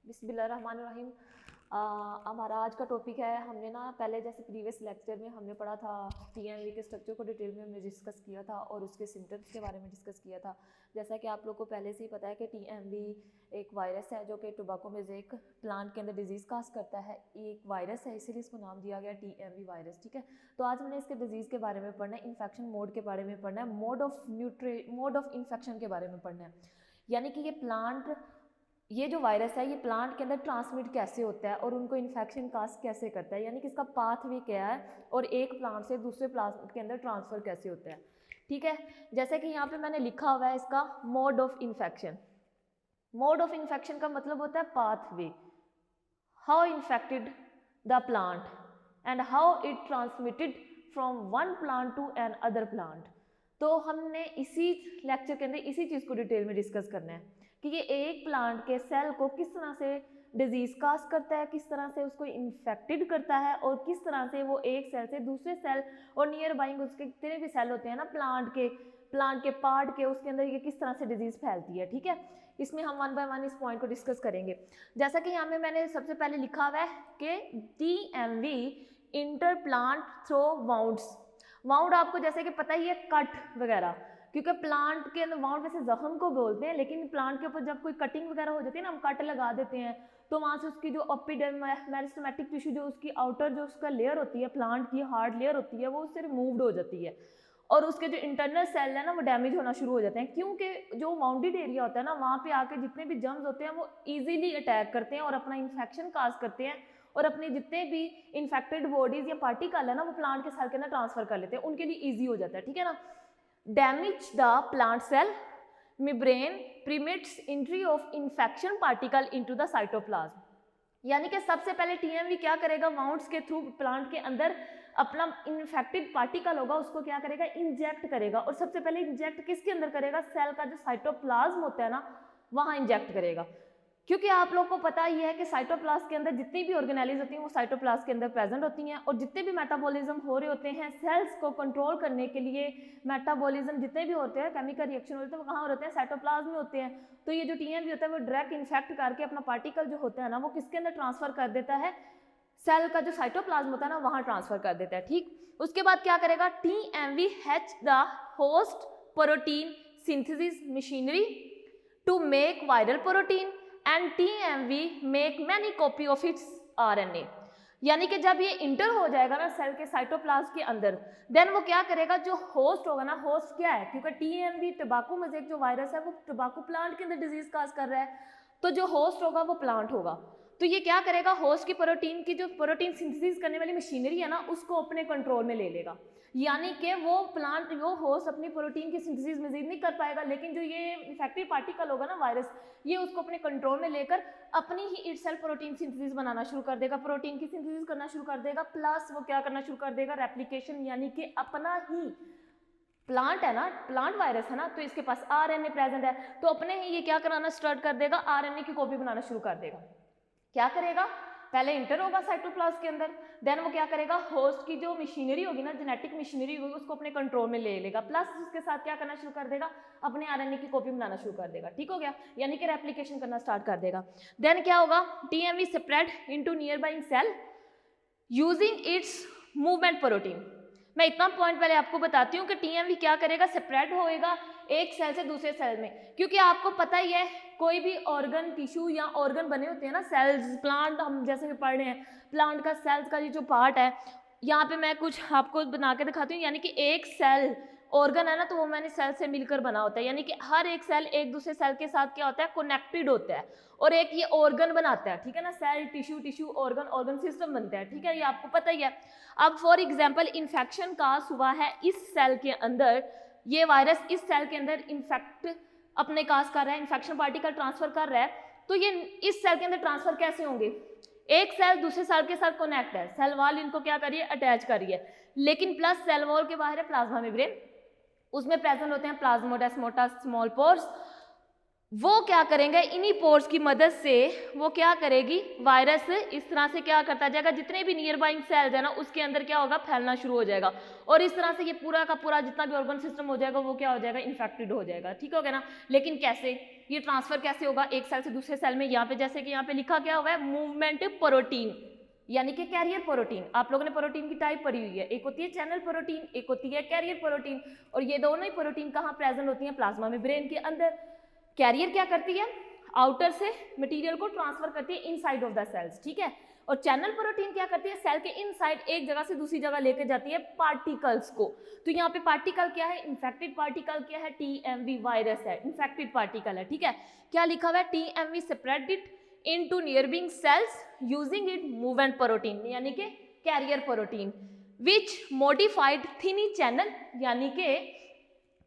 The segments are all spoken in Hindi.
बिस्मिल्लाहिर्रहमानिर्रहीम। हमारा आज का टॉपिक है, हमने ना पहले जैसे प्रीवियस लेक्चर में हमने पढ़ा था टीएमवी के स्ट्रक्चर को डिटेल में हमने डिस्कस किया था और उसके सिम्टम्स के बारे में डिस्कस किया था। जैसा कि आप लोग को पहले से ही पता है कि टीएमवी एक वायरस है जो कि टोबैको मोज़ेक प्लांट के अंदर डिजीज़ काज करता है। एक वायरस है, इसीलिए इसको नाम दिया गया टीएमवी वायरस। ठीक है, तो आज हमने इसके डिजीज़ के बारे में पढ़ना है, इन्फेक्शन मोड के बारे में पढ़ना है, मोड ऑफ इन्फेक्शन के बारे में पढ़ना है। यानी कि ये जो वायरस है ये प्लांट के अंदर ट्रांसमिट कैसे होता है और उनको इन्फेक्शन काज कैसे करता है, यानी कि इसका पाथवे क्या है और एक प्लांट से दूसरे प्लांट के अंदर ट्रांसफ़र कैसे होता है। ठीक है, जैसे कि यहाँ पे मैंने लिखा हुआ है इसका mode of infection. Mode of infection का मतलब होता है pathway, how infected the plant and how it transmitted from one plant to another plant. तो हमने इसी लेक्चर के अंदर इसी चीज़ को डिटेल में डिस्कस करना है कि ये एक प्लांट के सेल को किस तरह से डिजीज काज करता है, किस तरह से उसको इन्फेक्टेड करता है और किस तरह से वो एक सेल से दूसरे सेल और नियर बाइंग उसके जितने भी सेल होते हैं ना प्लांट के पार्ट के, उसके अंदर ये किस तरह से डिजीज फैलती है। ठीक है, इसमें हम वन बाय वन इस पॉइंट को डिस्कस करेंगे। जैसा कि यहाँ में मैंने सबसे पहले लिखा हुआ है कि TMV enter plant through wounds. Wound आपको जैसे कि पता ही है कट वगैरह, क्योंकि प्लांट के अंदर वाउंड वैसे जख्म को बोलते हैं, लेकिन प्लांट के ऊपर जब कोई कटिंग वगैरह हो जाती है ना, हम कट लगा देते हैं तो वहाँ से उसकी जो मेरिस्टेमेटिक टिश्यू जो उसकी आउटर जो उसका लेयर होती है, प्लांट की हार्ड लेयर होती है, वो उससे रिमूव्ड हो जाती है और उसके जो इंटरनल सेल है ना वो डैमेज होना शुरू हो जाते हैं, क्योंकि जो वाउंडेड एरिया होता है ना वहाँ पे आके जितने भी जर्म्स होते हैं वो इजीली अटैक करते हैं और अपना इन्फेक्शन काज करते हैं और अपने जितने भी इन्फेक्टेड बॉडीज या पार्टिकल है ना वो प्लांट के सेल के अंदर ट्रांसफर कर लेते हैं, उनके लिए ईजी हो जाता है। ठीक है ना, damage the plant cell membrane permits entry of infection particle into the cytoplasm। यानी कि सबसे पहले टीएमवी क्या करेगा, वाउंड्स के थ्रू प्लांट के अंदर अपना इन्फेक्टेड पार्टिकल होगा उसको क्या करेगा, इंजेक्ट करेगा। और सबसे पहले इंजेक्ट किसके अंदर करेगा, सेल का जो साइटोप्लाज्म होता है ना वहां इंजेक्ट करेगा, क्योंकि आप लोग को पता ही है कि साइटोप्लाज्म के अंदर जितनी भी ऑर्गेनेलिज होती हैं वो साइटोप्लाज्म के अंदर प्रेजेंट होती हैं और जितने भी मेटाबॉलिज्म हो रहे होते हैं सेल्स को कंट्रोल करने के लिए, मेटाबॉलिज्म जितने भी होते हैं केमिकल रिएक्शन होते हैं वो कहाँ होते हैं, साइटोप्लाज्म में होते हैं। तो ये जो टीएमवी होता है वो डायरेक्ट इन्फेक्ट करके अपना पार्टिकल जो होता है ना वो किसके अंदर ट्रांसफर कर देता है, सेल का जो साइटोप्लाज्म होता है ना वहां ट्रांसफर कर देता है। ठीक, उसके बाद क्या करेगा, TMV hatch the host protein synthesis machinery to make viral protein and TMV make many copy of its RNA. यानी कि जब ये इंटर हो जाएगा ना सेल के साइटोप्लाज्म के अंदर, देन वो क्या करेगा, जो होस्ट होगा ना, होस्ट क्या है, क्योंकि टीएमवी टोबैको मोज़ेक जो वायरस है वो टोबैको प्लांट के अंदर डिजीज काज कर रहा है, तो जो होस्ट होगा वो प्लांट होगा। तो ये क्या करेगा, होस्ट की जो प्रोटीन सिंथेसिस करने वाली मशीनरी है ना उसको अपने कंट्रोल में ले लेगा। यानी कि वो होस्ट अपनी प्रोटीन की सिंथेसिस मजीद नहीं कर पाएगा, लेकिन जो ये इन्फेक्टेड पार्टिकल होगा ना वायरस, ये उसको अपने कंट्रोल में लेकर अपनी ही इटसेल्फ प्रोटीन सिंथेसिस बनाना शुरू कर देगा, प्रोटीन की सिंथेसिस करना शुरू कर देगा, प्लस वो क्या करना शुरू कर देगा, रेप्लिकेशन, यानी कि अपना ही प्लांट है ना, प्लांट वायरस है ना, तो इसके पास आरएनए प्रेजेंट है, तो अपने ही ये क्या कराना स्टार्ट कर देगा, आरएनए की कॉपी बनाना शुरू कर देगा। क्या करेगा, पहले इंटर होगा साइटोप्लाज्म के अंदर, देन वो क्या करेगा, होस्ट की जो मशीनरी होगी ना, जेनेटिक मशीनरी होगी, उसको अपने कंट्रोल में ले लेगा, प्लस उसके साथ क्या करना शुरू कर देगा, अपने आरएनए की कॉपी बनाना शुरू कर देगा। ठीक हो गया, यानी कि रेप्लिकेशन करना स्टार्ट कर देगा। देन क्या होगा, TMV spread into neighbouring cell using its movement protein. मैं इतना पॉइंट पहले आपको बताती हूँ कि टीएमवी क्या करेगा, स्प्रेड होएगा एक सेल से दूसरे सेल में, क्योंकि आपको पता ही है कोई भी ऑर्गन टिश्यू या ऑर्गन बने होते हैं ना, सेल्स, प्लांट हम जैसे कि पढ़ रहे हैं, प्लांट का सेल्स का ये जो पार्ट है, यहाँ पे मैं कुछ आपको बना के दिखाती हूँ, यानी कि एक सेल ऑर्गन है ना तो वो मैंने सेल से मिलकर बना होता है, यानी कि हर एक सेल एक दूसरे सेल के साथ क्या होता है, कनेक्टेड होता है और एक ये ऑर्गन बनाता है। ठीक है ना, सेल टिश्यू ऑर्गन सिस्टम बनता है। ठीक है, ये आपको पता ही है। अब फॉर एग्जाम्पल इन्फेक्शन काज हुआ है इस सेल के अंदर, ये वायरस इस सेल के अंदर इन्फेक्ट अपने काज कर रहा है, इन्फेक्शन पार्टिकल ट्रांसफर कर रहा है, तो ये इस सेल के अंदर ट्रांसफर कैसे होंगे, एक सेल दूसरे सेल के साथ कनेक्ट है, सेल वॉल इनको क्या करिए, अटैच करिए, लेकिन प्लस सेल वॉल के बाहर है प्लाज्मा मेम्ब्रेन, उसमें प्रेजेंट होते हैं प्लाज्मोडेस्माटा स्मॉल पोर्स, वो क्या करेंगे, इन्हीं पोर्स की मदद से वो क्या करेगी, वायरस इस तरह से क्या करता जाएगा, जितने भी नियर बाइंग सेल्स है ना उसके अंदर क्या होगा, फैलना शुरू हो जाएगा, और इस तरह से ये पूरा का पूरा जितना भी ऑर्गन सिस्टम हो जाएगा वो क्या हो जाएगा, इन्फेक्टेड हो जाएगा। ठीक हो गया ना। लेकिन कैसे, ये ट्रांसफर कैसे होगा एक सेल से दूसरे सेल में, यहाँ पे जैसे कि यहाँ पे लिखा क्या हुआ है, मूवमेंट प्रोटीन यानी कि कैरियर प्रोटीन। आप लोगों ने प्रोटीन की टाइप पढ़ी हुई है, एक होती है चैनल प्रोटीन, एक होती है कैरियर प्रोटीन, और ये दोनों ही प्रोटीन कहाँ प्रेजेंट होती है, प्लाज्मा मेम्ब्रेन के अंदर। कैरियर क्या करती है, आउटर से मटेरियल को ट्रांसफर करती है इनसाइड ऑफ द सेल्स, ठीक है। और चैनल प्रोटीन क्या करती है, सेल के इनसाइड एक जगह से दूसरी जगह लेके जाती है पार्टिकल्स को। तो यहाँ पे पार्टिकल क्या है, इन्फेक्टेड पार्टिकल क्या है, टीएमवी वायरस है, इन्फेक्टेड पार्टिकल है, ठीक है। क्या लिखा हुआ है, TMV spread it into neighbouring cells using it movement protein यानी कि carrier protein which modified tiny channel यानी कि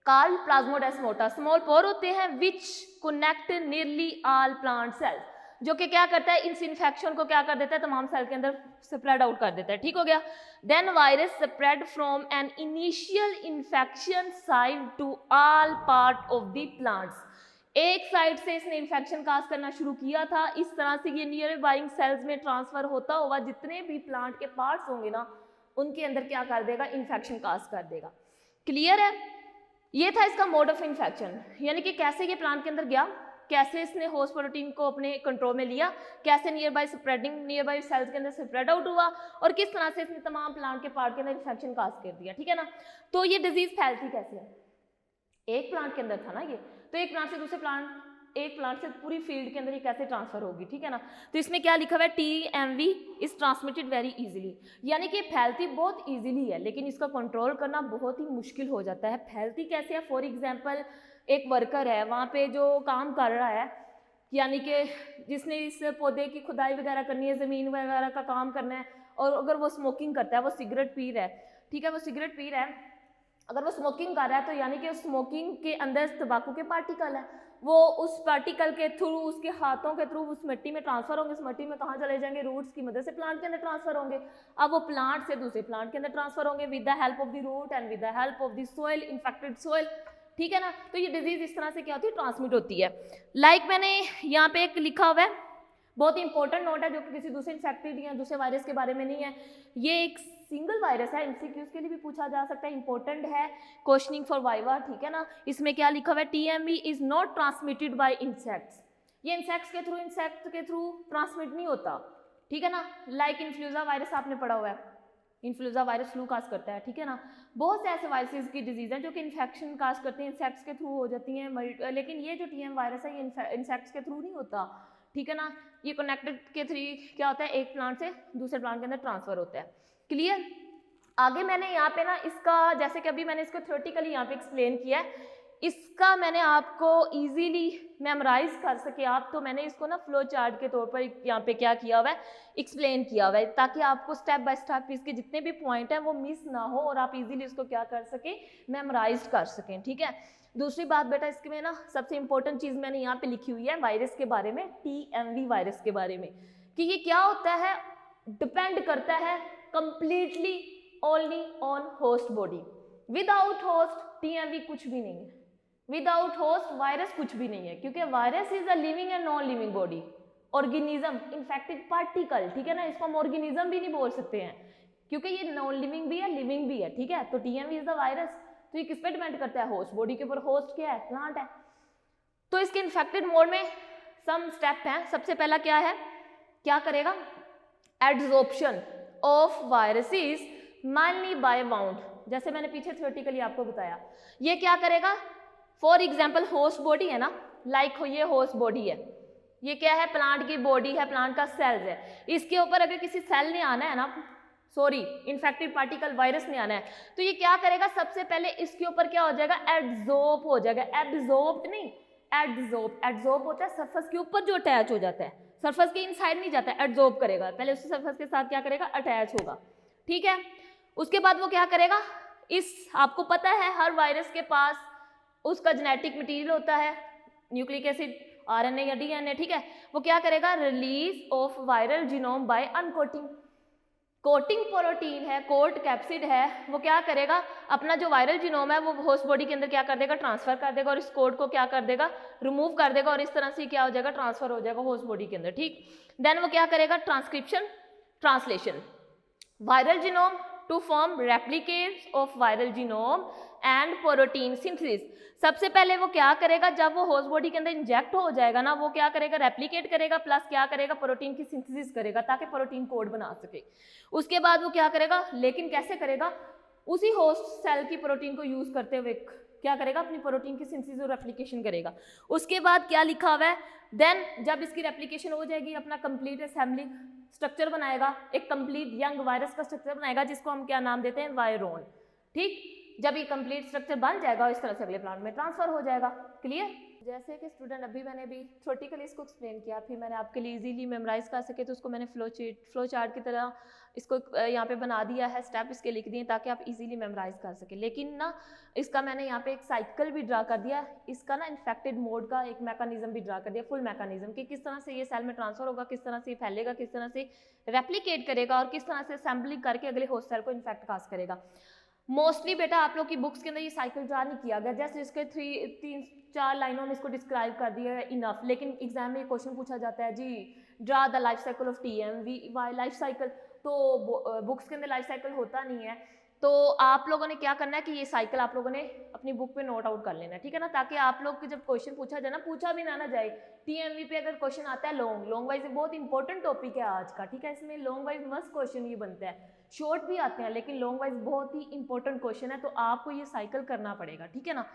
कॉल्ड प्लाज्मोडेस्माटा, स्मॉल पोर होते हैं which connect nearly all plant cells, जो कि क्या करता है, इस इन्फेक्शन को क्या कर देता है, तमाम सेल के अंदर स्प्रेड आउट कर देता है। ठीक हो गया। Then virus spread from an initial infection site to all part of the plants. एक साइड से इसने इन्फेक्शन काज करना शुरू किया था, इस तरह से ये नियर बाइंग सेल्स में ट्रांसफर होता हुआ जितने भी प्लांट के पार्ट्स होंगे ना उनके अंदर क्या कर देगा, इन्फेक्शन काज कर देगा। क्लियर है। ये था इसका मोड ऑफ इन्फेक्शन, यानी कि कैसे ये प्लांट के अंदर गया, कैसे इसने होस्ट प्रोटीन को अपने कंट्रोल में लिया, कैसे nearby spreading nearby cells के अंदर स्प्रेड आउट हुआ, और किस तरह से इसने तमाम प्लांट के पार्ट के अंदर इन्फेक्शन काज कर दिया। ठीक है ना। तो ये डिजीज फैलती कैसे है, एक प्लांट के अंदर था ना ये, तो एक प्लांट से दूसरे प्लांट, एक प्लांट से पूरी फील्ड के अंदर ये कैसे ट्रांसफर होगी। ठीक है ना। तो इसमें क्या लिखा हुआ है, TMV is transmitted very easily, यानी कि फैलती बहुत इजीली है लेकिन इसका कंट्रोल करना बहुत ही मुश्किल हो जाता है। फैलती कैसे है, फॉर एग्जांपल एक वर्कर है वहाँ पे जो काम कर रहा है, यानी कि जिसने इस पौधे की खुदाई वगैरह करनी है, ज़मीन वगैरह का काम करना है, और अगर वो स्मोकिंग करता है, वो सिगरेट पी रहा है, ठीक है, वो सिगरेट पी रहा है, अगर वो स्मोकिंग कर रहा है तो यानी कि स्मोकिंग के अंदर तंबाकू के पार्टिकल है, वो उस पार्टिकल के थ्रू, उसके हाथों के थ्रू उस मिट्टी में ट्रांसफर होंगे। उस मिट्टी में कहाँ चले जाएंगे, रूट्स की मदद से प्लांट के अंदर ट्रांसफर होंगे। अब वो प्लांट से दूसरे प्लांट के अंदर ट्रांसफर होंगे with the help of the root and with the help of the soil, infected soil. ठीक है ना। तो ये डिजीज इस तरह से क्या होती है, ट्रांसमिट होती है। लाइक मैंने यहाँ पे एक लिखा हुआ है, बहुत इंपॉर्टेंट नोट है जो कि किसी दूसरे इन्फेक्टेड या दूसरे वायरस के बारे में नहीं है। ये एक सिंगल वायरस है, MCQs के लिए भी पूछा जा सकता है, इंपॉर्टेंट है, क्वेश्चनिंग फॉर वाइवा। ठीक है ना। इसमें क्या लिखा हुआ है, TMV is not transmitted by insects, ये इंसेक्ट के थ्रू ट्रांसमिट नहीं होता। ठीक है ना। लाइक इन्फ्लुएंजा वायरस आपने पढ़ा हुआ है, इन्फ्लुएंजा वायरस फ्लू काज करता है। ठीक है ना। बहुत से ऐसे वायरसेस की डिजीज हैं जो कि इन्फेक्शन काज करते हैं, इंसेक्ट्स के थ्रू हो जाती हैं, लेकिन ये जो TM वायरस है ये इंसेक्ट्स के थ्रू नहीं होता। ठीक है ना। ये कनेक्टेड के थ्रू क्या होता है, एक प्लांट से दूसरे प्लांट के अंदर ट्रांसफर होता है। क्लियर। आगे मैंने यहाँ पे ना इसका, जैसे कि अभी मैंने इसको थ्योरेटिकली यहाँ पे एक्सप्लेन किया है, इसका मैंने आपको इजीली मेमोराइज कर सके आप, तो मैंने इसको ना फ्लो चार्ट के तौर पर यहाँ पे क्या किया हुआ है, एक्सप्लेन किया हुआ है, ताकि आपको स्टेप बाय स्टेप इसके जितने भी पॉइंट हैं वो मिस ना हो और आप इजीली इसको क्या कर सकें, मेमोराइज कर सकें। ठीक है। दूसरी बात बेटा, इसके में ना सबसे इंपॉर्टेंट चीज़ मैंने यहाँ पे लिखी हुई है वायरस के बारे में, TMV वायरस के बारे में, कि ये क्या होता है, डिपेंड करता है completely only on host body. Without host TMV कुछ भी नहीं है, विदाउट होस्ट वायरस कुछ भी नहीं है, क्योंकि virus is a living and non living body organism, infected particle. ठीक है ना। इसको हम ऑर्गेनिज्म भी नहीं बोल सकते हैं क्योंकि ये नॉन लिविंग भी है, लिविंग भी है। ठीक है। तो TMV इज द वायरस, तो ये किस पे डिपेंड करता है, होस्ट बॉडी के ऊपर। होस्ट क्या है, प्लांट है। तो इसके इन्फेक्टेड मोड में सम स्टेप हैं। सबसे पहला क्या है, क्या करेगा, adsorption of viruses mainly by wound, जैसे मैंने पीछे थ्योरेटिकली आपको बताया। ये क्या करेगा, फॉर एग्जाम्पल होस्ट बॉडी है ना, लाइक ये होस्ट बॉडी है, ये क्या है, प्लांट की बॉडी है, प्लांट का सेल्स है। इसके ऊपर अगर किसी सेल ने आना है ना, सॉरी इन्फेक्टेड पार्टिकल वायरस ने आना है, तो ये क्या करेगा, सबसे पहले इसके ऊपर क्या हो जाएगा, एड्सॉर्ब हो जाएगा। एब्जॉर्ब नहीं, एड्सॉर्ब। एड्सॉर्ब होता है सरफेस के ऊपर जो अटैच हो जाता है, सरफेस के इनसाइड नहीं जाता है, एड्सॉर्ब करेगा। पहले उस सरफेस के साथ क्या करेगा, अटैच होगा। ठीक है। उसके बाद वो क्या करेगा, इस, आपको पता है हर वायरस के पास उसका जेनेटिक मटेरियल होता है, न्यूक्लिक एसिड, RNA या DNA। ठीक है। वो क्या करेगा, release of viral genome by uncoating. Coating protein है, कोट कैप्सिड है, वो क्या करेगा, अपना जो वायरल जीनोम है वो होस्ट बॉडी के अंदर क्या कर देगा, ट्रांसफर कर देगा और इस कोड को क्या कर देगा, रिमूव कर देगा और इस तरह से क्या हो जाएगा, ट्रांसफर हो जाएगा होस्ट बॉडी के अंदर, ठीक। देन वो क्या करेगा, transcription translation, viral genome to form replicates of viral genome and protein synthesis. सबसे पहले वो क्या करेगा, जब वो होस्ट बॉडी के अंदर इंजेक्ट हो जाएगा ना, वो क्या करेगा, रेप्लिकेट करेगा प्लस क्या करेगा, प्रोटीन की सिंथेसिस करेगा ताकि प्रोटीन कोड बना सके। उसके बाद वो क्या करेगा, लेकिन कैसे करेगा, उसी होस्ट सेल की प्रोटीन को यूज करते हुए क्या करेगा, अपनी प्रोटीन की सिंथेसिस और रेप्लिकेशन करेगा। उसके बाद क्या लिखा हुआ है, देन जब इसकी रेप्लिकेशन हो जाएगी, अपना कंप्लीट असेंबली स्ट्रक्चर बनाएगा, एक कंप्लीट यंग वायरस का स्ट्रक्चर बनाएगा जिसको हम क्या नाम देते हैं, वायरोन, ठीक। जब ये कंप्लीट स्ट्रक्चर बन जाएगा इस तरह से अगले प्लांट में ट्रांसफर हो जाएगा। क्लियर। जैसे कि स्टूडेंट अभी मैंने भी थ्योरेटिकली इसको एक्सप्लेन किया, फिर मैंने आपके लिए इजीली मेमोराइज कर सके तो उसको मैंने फ्लो चार्ट की तरह इसको यहाँ पे बना दिया है, स्टेप इसके लिख दिए ताकि आप इजीली मेमोराइज कर सके। लेकिन ना इसका मैंने यहाँ पे एक साइकिल भी ड्रा कर दिया, इसका ना इन्फेक्टेड मोड का एक मैकेनिज्म भी ड्रा कर दिया, फुल मैकेनिज्म कि किस तरह से ये सेल में ट्रांसफर होगा, किस तरह से ये फैलेगा, किस तरह से रेप्लिकेट करेगा और किस तरह से असेंबलिंग करके अगले होस्ट सेल को इन्फेक्ट काज करेगा। मोस्टली बेटा आप लोग की बुक्स के अंदर ये साइकिल ड्रा नहीं किया गया, जैसे इसके 3-4 लाइनों में इसको डिस्क्राइब कर दिया है इनफ। लेकिन एग्जाम में ये क्वेश्चन पूछा जाता है जी draw the life cycle of TMV why life cycle, तो बुक्स के अंदर लाइफ साइकिल होता नहीं है, तो आप लोगों ने क्या करना है कि ये साइकिल आप लोगों ने अपनी बुक पे नोट आउट कर लेना है, ठीक है ना, ताकि आप लोग के जब क्वेश्चन पूछा जाए ना, पूछा भी ना जाए। टीएमवी पे अगर क्वेश्चन आता है लॉन्ग वाइज बहुत इंपॉर्टेंट टॉपिक है आज का, ठीक है, इसमें लॉन्ग वाइज मस्त क्वेश्चन ये बनता है, शॉर्ट भी आते हैं लेकिन लॉन्ग वाइज बहुत ही इंपॉर्टेंट क्वेश्चन है, तो आपको ये साइकिल करना पड़ेगा, ठीक है ना।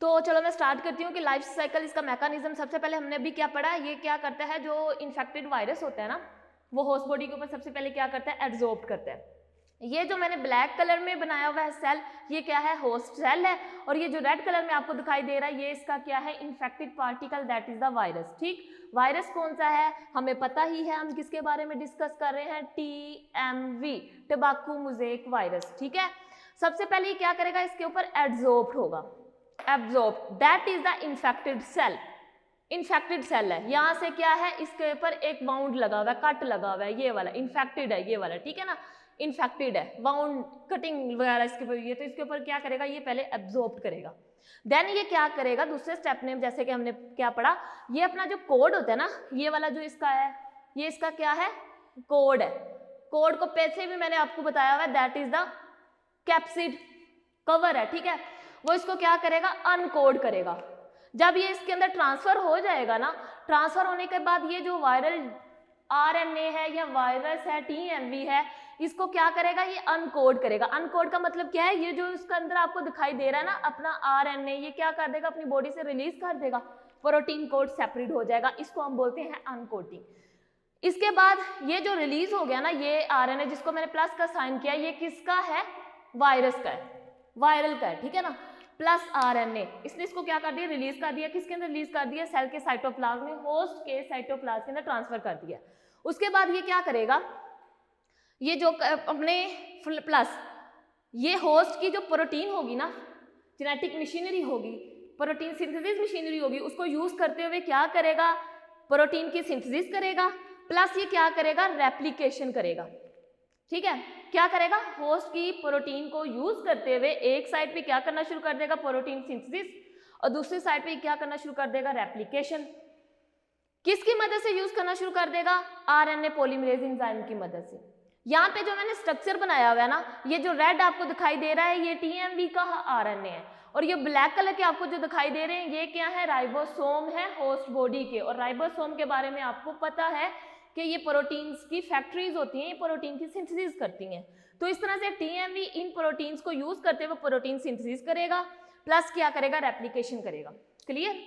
तो चलो मैं स्टार्ट करती हूँ कि लाइफ साइकिल इसका मैकेनिज्म। सबसे पहले हमने भी क्या पढ़ा, ये क्या करता है, जो इन्फेक्टेड वायरस होता है ना, वो होस्ट बॉडी के ऊपर सबसे पहले क्या करता है, एब्जॉर्ब करता है। ये जो मैंने ब्लैक कलर में बनाया हुआ है सेल, ये क्या है, होस्ट सेल है, और ये जो रेड कलर में आपको दिखाई दे रहा है ये इसका क्या है, infected particle, that is the virus, ठीक। वायरस कौन सा है हमें पता ही है, हम किसके बारे में डिस्कस कर रहे हैं, टीएमवी, टोबैको मोज़ेक वायरस, ठीक है। सबसे पहले ये क्या करेगा, इसके ऊपर एब्जॉर्ब होगा, absorb, that is the infected cell, infected cell है, यहाँ से क्या है, इसके ऊपर एक बाउंड लगा हुआ है, कट लगा हुआ है, ये वाला इन्फेक्टेड है, ये वाला, ठीक है ना, इन्फेक्टेड है, बाउंड कटिंग वगैरह इसके ऊपर, ये तो इसके ऊपर क्या करेगा, ये पहले एब्जॉर्ब करेगा। देन ये क्या करेगा, दूसरे स्टेप में जैसे कि हमने क्या पढ़ा, ये अपना जो कोड होता है ना, ये वाला जो इसका है, ये इसका क्या है, कोड है, कोड को पहले भी मैंने आपको बताया हुआ है, that is the capsid cover है, ठीक है। वो इसको क्या करेगा, अनकोड करेगा। जब ये इसके अंदर ट्रांसफर हो जाएगा ना, ट्रांसफर होने के बाद ये जो वायरल आरएनए है या वायरस है, टीएमवी है, इसको क्या करेगा, ये अनकोड करेगा। अनकोड का मतलब क्या है, ये जो इसके अंदर आपको दिखाई दे रहा है ना अपना आरएनए, ये क्या कर देगा, अपनी बॉडी से रिलीज कर देगा, प्रोटीन कोड सेपरेट हो जाएगा, इसको हम बोलते हैं अनकोडिंग। इसके बाद ये जो रिलीज हो गया ना, ये आरएनए जिसको मैंने प्लस का साइन किया, ये किसका है, वायरस का है, वायरल का है, ठीक है ना, प्लस आरएनए, इसने इसको क्या कर दिया, रिलीज कर दिया, किसके अंदर रिलीज कर दिया, सेल के साइटोप्लाज्म में, होस्ट के साइटोप्लाज्म के अंदर ट्रांसफर कर दिया। उसके बाद ये क्या करेगा, ये जो अपने प्लस ये होस्ट की जो प्रोटीन होगी ना, जेनेटिक मशीनरी होगी, प्रोटीन सिंथेसिस मशीनरी होगी, उसको यूज करते हुए क्या करेगा, प्रोटीन की सिंथेसिस करेगा, प्लस ये क्या करेगा, रेप्लिकेशन करेगा, ठीक है। क्या करेगा, होस्ट की प्रोटीन को यूज करते हुए एक साइड पे क्या करना शुरू कर देगा, प्रोटीन सिंथेसिस, और दूसरी साइड पे क्या करना शुरू कर देगा, रेप्लिकेशन। किसकी मदद से यूज करना शुरू कर देगा, आरएनए पॉलीमरेज एंजाइम की मदद से। यहाँ पे जो मैंने स्ट्रक्चर बनाया हुआ है ना, ये जो रेड आपको दिखाई दे रहा है ये टीएमवी का आरएनए है, और ये ब्लैक कलर के आपको जो दिखाई दे रहे हैं ये क्या है, राइबोसोम है होस्ट बॉडी के। और राइबोसोम के बारे में आपको पता है कि ये प्रोटीन्स की फैक्ट्रीज होती हैं, ये प्रोटीन की सिंथेसिस करती हैं। तो इस तरह से टीएमवी इन प्रोटीन्स को यूज करते हुए प्रोटीन सिंथेसिस करेगा, प्लस क्या करेगा, रेप्लिकेशन करेगा। क्लियर।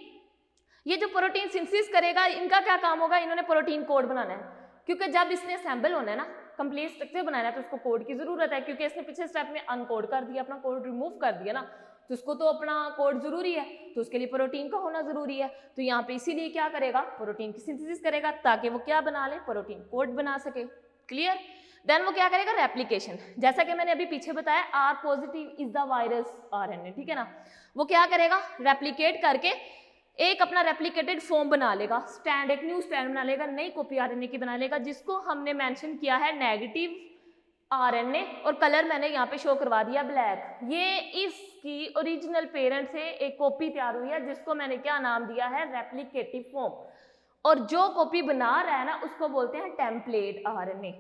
ये जो प्रोटीन सिंथेसिस करेगा, इनका क्या काम होगा, इन्होंने प्रोटीन कोड बनाना है, क्योंकि जब इसने असेंबल होना है ना, कंप्लीट स्ट्रक्चर बनाना है, तो उसको कोड की जरूरत है, क्योंकि इसने पिछले स्टेप में अनकोड कर दिया, अपना कोड रिमूव कर दिया ना, तो उसको तो अपना कोड जरूरी है, तो उसके लिए प्रोटीन का होना जरूरी है। तो यहाँ पे इसीलिए क्या करेगा, प्रोटीन की सिंथेसिस करेगा ताकि वो क्या बना ले, प्रोटीन कोड बना सके। क्लियर। देन वो क्या करेगा, रेप्लिकेशन। जैसा कि मैंने अभी पीछे बताया, R positive is the virus RNA, ठीक है ना। वो क्या करेगा, रेप्लिकेट करके एक अपना रेप्लिकेटेड फॉर्म बना लेगा, स्टैंड, एक न्यू स्टैंड बना लेगा, नई कॉपी आरएनए की बना लेगा, जिसको हमने मेंशन किया है नेगेटिव आरएनए, और कलर मैंने यहाँ पे शो करवा दिया ब्लैक। ये इसकी ओरिजिनल पेरेंट से एक कॉपी तैयार हुई है जिसको मैंने क्या नाम दिया है, रेप्लिकेटिव फॉर्म, और जो कॉपी बना रहा है ना उसको बोलते हैं टेम्पलेट आरएनए।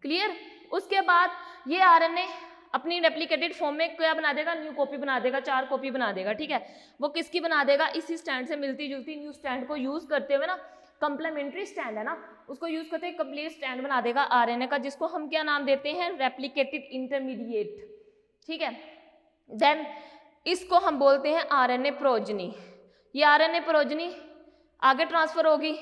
क्लियर? उसके बाद ये आरएनए अपनी रेप्लिकेटेड फॉर्म में क्या बना देगा, न्यू कॉपी बना देगा, 4 कॉपी बना देगा। ठीक है, वो किसकी बना देगा, इसी स्टैंड से मिलती जुलती न्यू स्टैंड को यूज करते हुए ना, कंप्लीमेंट्री स्टैंड है ना, उसको यूज करते हुए कंप्लीट स्टैंड बना देगा आरएनए का, जिसको हम क्या नाम देते हैं, रेप्लिकेटेड इंटरमीडिएट। ठीक है, देन इसको हम बोलते हैं आरएनए प्रोजनी। ये आरएनए प्रोजनी आगे ट्रांसफर होगी।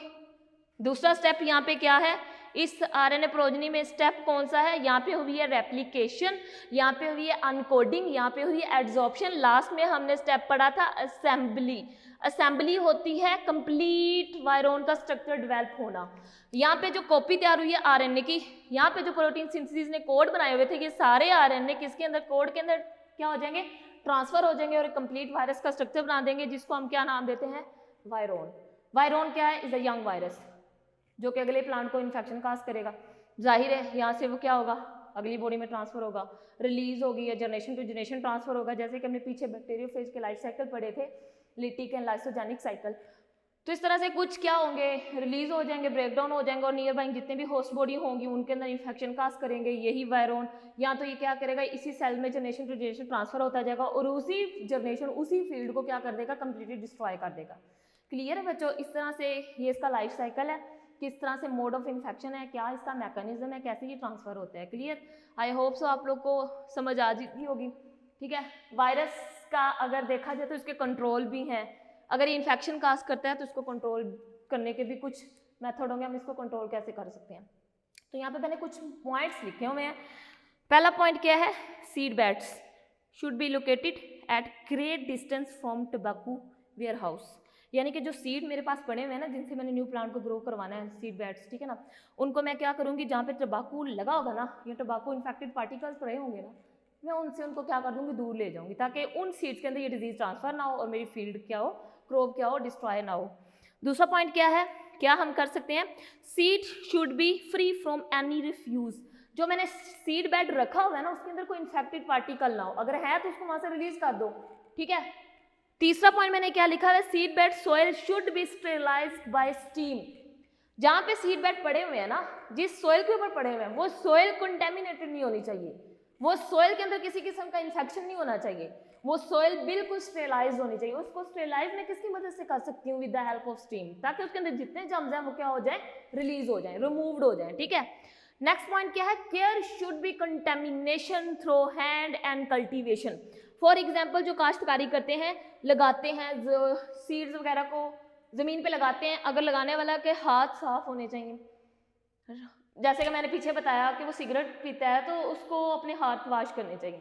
दूसरा स्टेप यहाँ पे क्या है, इस आरएनए प्रोजनी में स्टेप कौन सा है, यहाँ पे हुई है रेप्लिकेशन, यहाँ पे हुई है अनकोडिंग, यहाँ पे हुई है एड्सॉर्प्शन, लास्ट में हमने स्टेप पढ़ा था असेंबली। असेंबली होती है कंप्लीट वायरोन का स्ट्रक्चर डेवलप होना। यहाँ पे जो कॉपी तैयार हुई है आरएनए की, यहाँ पे जो प्रोटीन सिंथेसिस ने कोड बनाए हुए थे, ये सारे आरएनए किसके अंदर, कोड के अंदर क्या हो जाएंगे, ट्रांसफर हो जाएंगे और एक कंप्लीट वायरस का स्ट्रक्चर बना देंगे, जिसको हम क्या नाम देते हैं, वायरोन। वायरोन क्या है, इज अ यंग वायरस जो कि अगले प्लांट को इन्फेक्शन काज करेगा। जाहिर है यहाँ से वो क्या होगा, अगली बॉडी में ट्रांसफर होगा, रिलीज होगी या जनरेशन टू जनरेशन ट्रांसफर होगा, जैसे कि हमने पीछे बैक्टीरियोफेज के लाइफ साइकिल पढ़े थे, लिटिक एंड लाइसोजेनिक साइकिल। तो इस तरह से कुछ क्या होंगे, रिलीज हो जाएंगे, ब्रेक डाउन हो जाएंगे, और नियर बाई जितने भी होस्ट बॉडी होंगी उनके अंदर इन्फेक्शन काज करेंगे यही वायरोन। या तो ये क्या करेगा, इसी सेल में जनरेशन टू जनरेशन ट्रांसफर होता जाएगा और उसी जनरेशन उसी फील्ड को क्या कर देगा, कंप्लीटली डिस्ट्रॉय कर देगा। क्लियर है बच्चों? इस तरह से ये इसका लाइफ साइकिल है, किस तरह से मोड ऑफ इन्फेक्शन है, क्या इसका मैकेनिज्म है, कैसे ये ट्रांसफर होता है। क्लियर? आई होप सो आप लोग को समझ आ जाती होगी। ठीक है, वायरस का अगर देखा जाए तो इसके कंट्रोल भी हैं। अगर ये इन्फेक्शन काज करता है तो इसको कंट्रोल करने के भी कुछ मेथड होंगे, हम इसको कंट्रोल कैसे कर सकते हैं। तो यहाँ पे मैंने कुछ पॉइंट्स लिखे हुए हैं। पहला पॉइंट क्या है, seed beds should be located at great distance from tobacco warehouse. यानी कि जो सीड मेरे पास पड़े हुए हैं ना, जिनसे मैंने न्यू प्लांट को ग्रो करवाना है, सीड बेड्स, ठीक है ना, उनको मैं क्या करूँगी, जहाँ पे टोबैको लगा होगा ना, या टोबैको इन्फेक्टेड पार्टिकल्स पड़े होंगे ना, मैं उनसे उनको क्या कर दूँगी, दूर ले जाऊँगी, ताकि उन सीड्स के अंदर ये डिजीज ट्रांसफर ना हो और मेरी फील्ड क्या हो, क्रॉप क्या हो, डिस्ट्रॉय ना हो। दूसरा पॉइंट क्या है, क्या हम कर सकते हैं, seed should be free from any refuse. जो मैंने सीड बेड रखा हुआ है ना, उसके अंदर कोई इन्फेक्टेड पार्टिकल ना हो, अगर है तो उसको वहाँ से रिलीज कर दो। ठीक है, तीसरा पॉइंट मैंने क्या लिखा है, seed bed soil should be sterilised bye steam. जहाँ पे सीड बेड पड़े हुए हैं ना, जिस सोयल के ऊपर पड़े हुए हैं, वो सोयल कंटेमिनेटेड नहीं होनी चाहिए, वो सोयल के अंदर किसी किस्म का इन्फेक्शन नहीं होना चाहिए, वो सोयल बिल्कुल स्टेरिलाइज होनी चाहिए। उसको स्टेरिलाइज मैं किसकी मदद से कर सकती हूँ, with the help of steam, ताकि उसके अंदर जितने जर्म्स हैं वो क्या हो जाए, रिलीज हो जाए, रिमूव्ड हो जाए। ठीक है, नेक्स्ट पॉइंट क्या है, care should be contamination through hand and cultivation. For example जो काश्तकारी करते हैं, लगाते हैं सीड्स वगैरह को ज़मीन पे लगाते हैं, अगर लगाने वाला के हाथ साफ होने चाहिए। जैसे कि मैंने पीछे बताया कि वो सिगरेट पीता है तो उसको अपने हाथ वॉश करने चाहिए,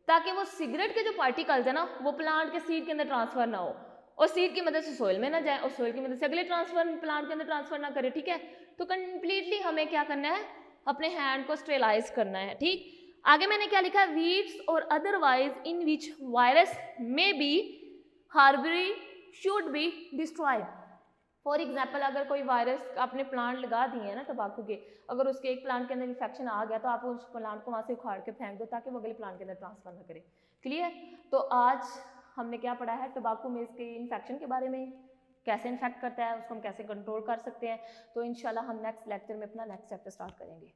ताकि वो सिगरेट के जो पार्टिकल्स है ना, वो प्लांट के सीड के अंदर ट्रांसफर ना हो और सीड की मदद से सोइल में ना जाए और सोइल की मदद से अगले ट्रांसफर प्लांट के अंदर ट्रांसफर ना करे। ठीक है, तो कंप्लीटली हमें क्या करना है, अपने हैंड को स्टेरिलाइज करना है। ठीक, आगे मैंने क्या लिखा है, वीड्स और otherwise in which virus may be harboured should be destroyed. For example अगर कोई वायरस आपने प्लांट लगा दिए हैं ना टोबैको के, अगर उसके एक प्लांट के अंदर इन्फेक्शन आ गया तो आप उस प्लांट को वहाँ से उखाड़ के फेंक दो, ताकि वो अगले प्लांट के अंदर ट्रांसफर ना करे। क्लियर? तो आज हमने क्या पढ़ा है, टोबैको में इसके इन्फेक्शन के बारे में, कैसे इन्फेक्ट करता है, उसको हम कैसे कंट्रोल कर सकते हैं। तो इंशाल्लाह हम नेक्स्ट लेक्चर में अपना नेक्स्ट चैप्टर स्टार्ट करेंगे।